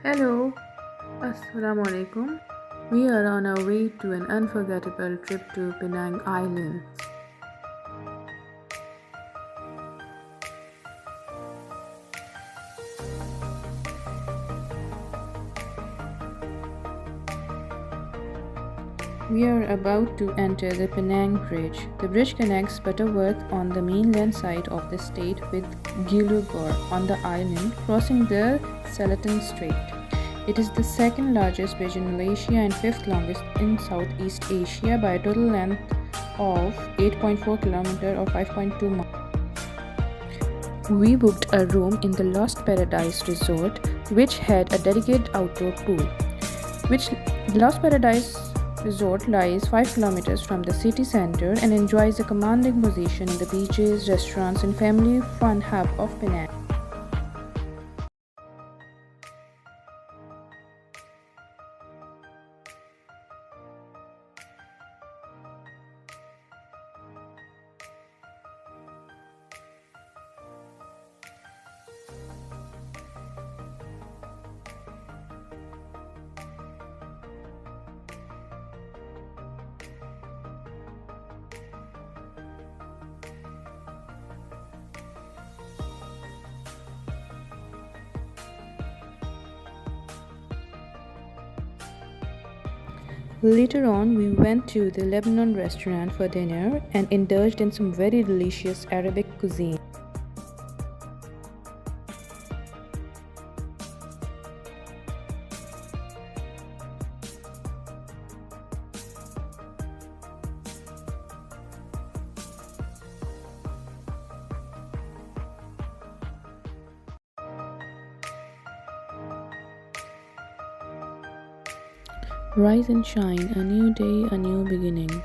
Hello, Assalamu alaikum. We are on our way to an unforgettable trip to Penang Island. We are about to enter the Penang Bridge. The bridge connects Butterworth on the mainland side of the state with Gilugor on the island, crossing the Selaton Strait. It is the second largest bridge in Malaysia and fifth longest in Southeast Asia by a total length of 8.4 km or 5.2 miles. We booked a room in the Lost Paradise Resort, which had a dedicated outdoor pool. Which the Lost Paradise Resort lies 5 kilometers from the city center and enjoys a commanding position in the beaches, restaurants, and family fun hub of Penang. Later on, we went to the Lebanon restaurant for dinner and indulged in some very delicious Arabic cuisine. Rise and shine, a new day, a new beginning.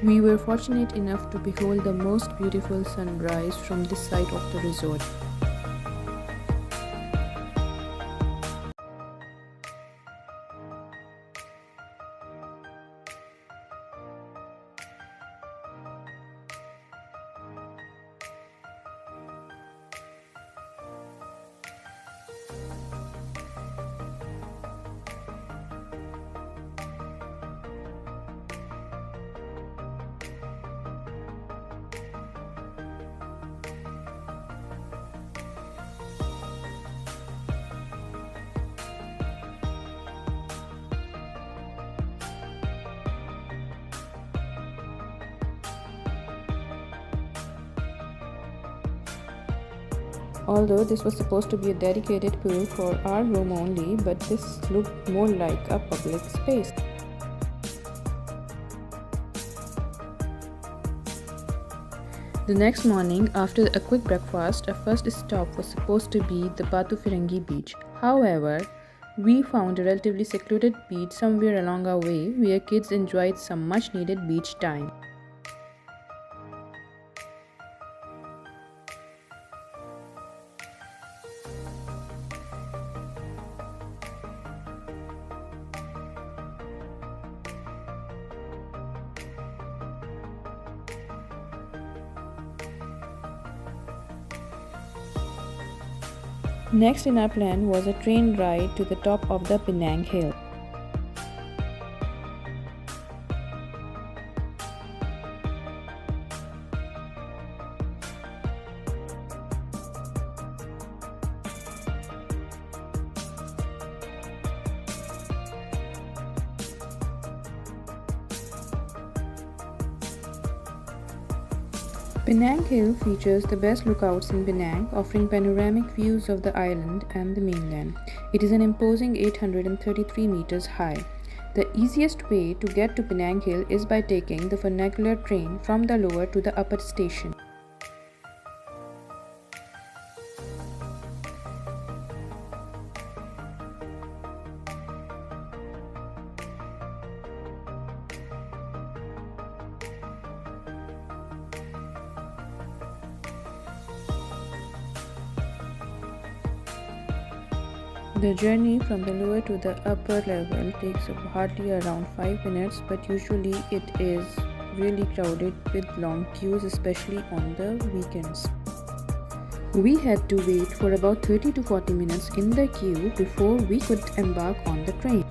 We were fortunate enough to behold the most beautiful sunrise from this side of the resort. Although this was supposed to be a dedicated pool for our room only, but this looked more like a public space. The next morning, after a quick breakfast, our first stop was supposed to be the Batu Firangi beach. However, we found a relatively secluded beach somewhere along our way where kids enjoyed some much needed beach time. Next in our plan was a train ride to the top of the Penang Hill. Penang Hill features the best lookouts in Penang, offering panoramic views of the island and the mainland. It is an imposing 833 meters high. The easiest way to get to Penang Hill is by taking the vernacular train from the lower to the upper station. The journey from the lower to the upper level takes hardly around 5 minutes, but usually it is really crowded with long queues, especially on the weekends. We had to wait for about 30 to 40 minutes in the queue before we could embark on the train.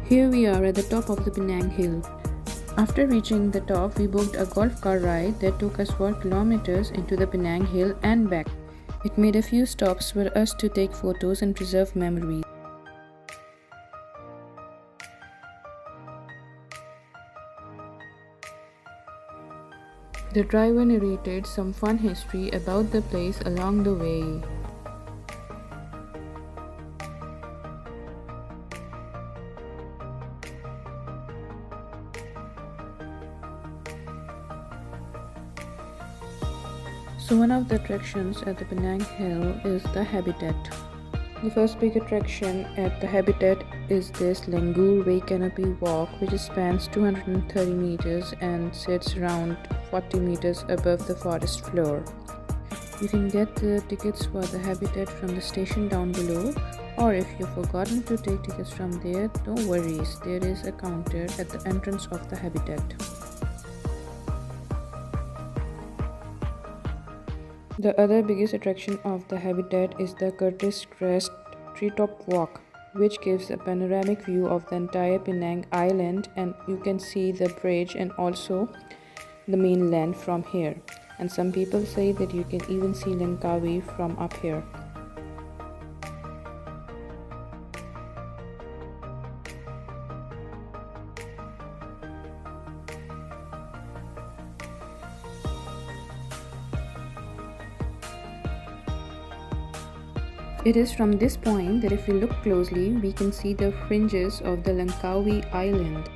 Here we are at the top of the Penang Hill. After reaching the top, we booked a golf car ride that took us 4 kilometers into the Penang Hill and back. It made a few stops for us to take photos and preserve memories. The driver narrated some fun history about the place along the way. So one of the attractions at the Penang Hill is the habitat. The first big attraction at the habitat is this Langur Way Canopy Walk, which spans 230 meters and sits around 40 meters above the forest floor. You can get the tickets for the habitat from the station down below, or if you've forgotten to take tickets from there, no worries, there is a counter at the entrance of the habitat. The other biggest attraction of the habitat is the Curtis Crest Treetop Walk, which gives a panoramic view of the entire Penang Island, and you can see the bridge and also the mainland from here. And some people say that you can even see Langkawi from up here. It is from this point that if we look closely, we can see the fringes of the Langkawi Island.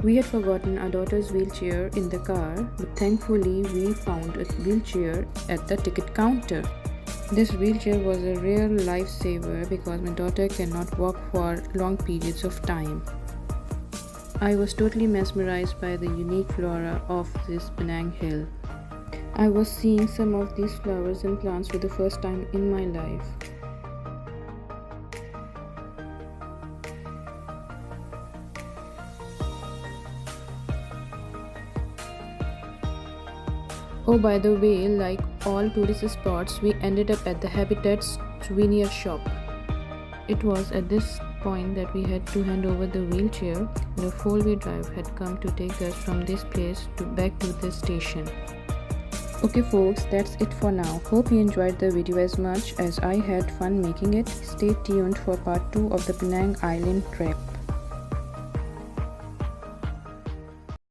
We had forgotten our daughter's wheelchair in the car, but thankfully we found a wheelchair at the ticket counter. This wheelchair was a real lifesaver because my daughter cannot walk for long periods of time. I was totally mesmerized by the unique flora of this Penang Hill. I was seeing some of these flowers and plants for the first time in my life. Oh, by the way, like all tourist spots, we ended up at the Habitat's souvenir shop. It was at this point that we had to hand over the wheelchair. The four-wheel drive had come to take us from this place back to the station. Okay folks, that's it for now. Hope you enjoyed the video as much as I had fun making it. Stay tuned for part 2 of the Penang Island trip.